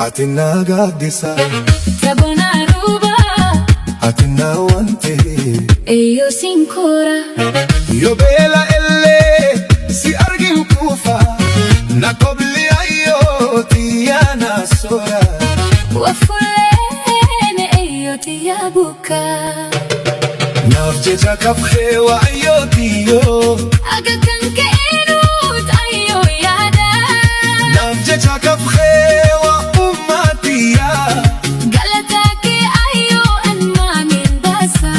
atina gaddisa Tabona ruba atina wante eyo sinkora yo bela elle si argin kufa na kobli ayo tiana sora wafulene eyo tiyabuka nafjeja kafhe wa ayo tiyo aga kanke enut ayo yada nafjeja kafhe wa ummatiya galataki ayo anma min basa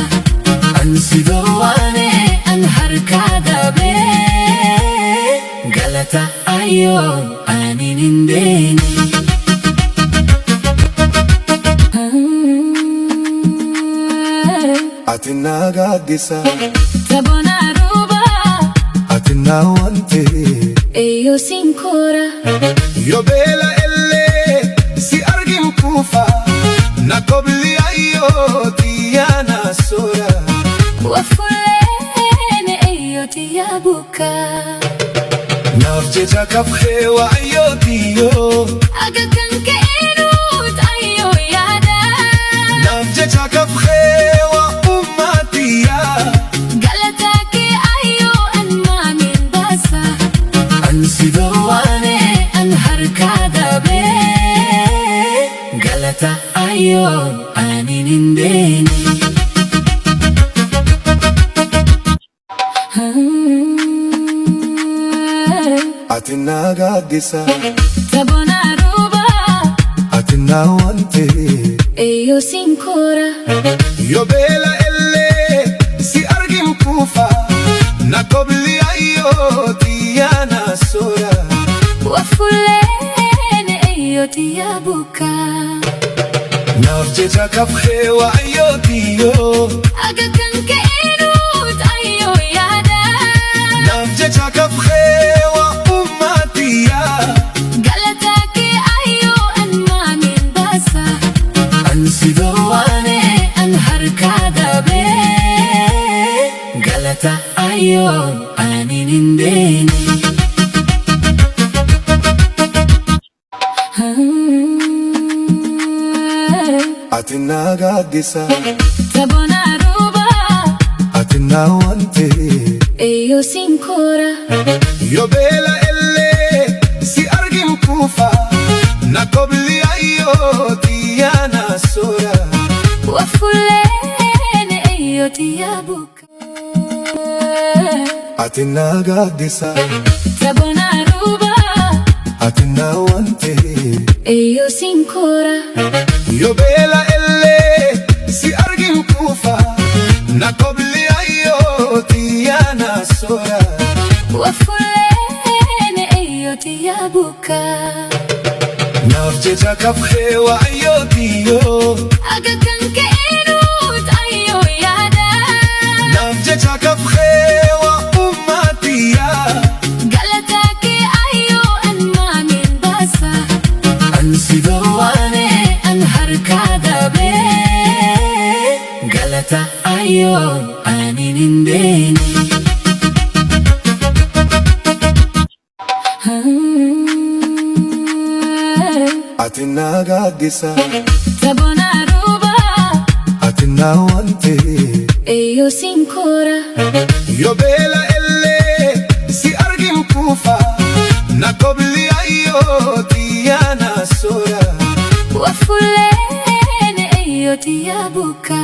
ansidawane an harkada be galata ayo aninindeni atina gaddisa Tabona ruba atina wante eyo sinkora yo bela elle si argin kufa na kobli ayo tiana sora wafulene eyo tiyabuka nafjeja kafhe wa ayo tiyo aga kanke enut ayo yada nafjeja kafhe wa ummatiya galataki ayo anma min basa ansidawane an harkada be galata ayo aninindeni atina gaddisa Tabona ruba atina wante eyo sinkora yo bela elle si argin kufa na kobli ayo tiana sora wafulene eyo tiyabuka nafjeja kafhe wa ayo tiyo aga kanke enut ayo yada nafjeja kafhe wa ummatiya galataki ayo anma min basa ansidawane an harkada be galata ayo aninindeni atina gaddisa Tabona ruba atina wante eyo sinkora yo bela elle si argin kufa na kobli ayo tiana sora wafulene eyo tiyabuka atina gaddisa Tabona ruba atina wante eyo sinkora yo bela elle si argin kufa na kobli ayo tiana sora wafulene eyo tiyabuka nafjeja kafhe wa ayo tiyo aga kanke enut ayo yada nafjeja kafhe wa ummatiya galataki ayo anma min basa ansidawane an harkada be galata ayo aninindeni atina gaddisa Tabona ruba atina wante eyo sinkora yo bela elle si argin kufa na kobli ayo tiana sora wafulene eyo tiyabuka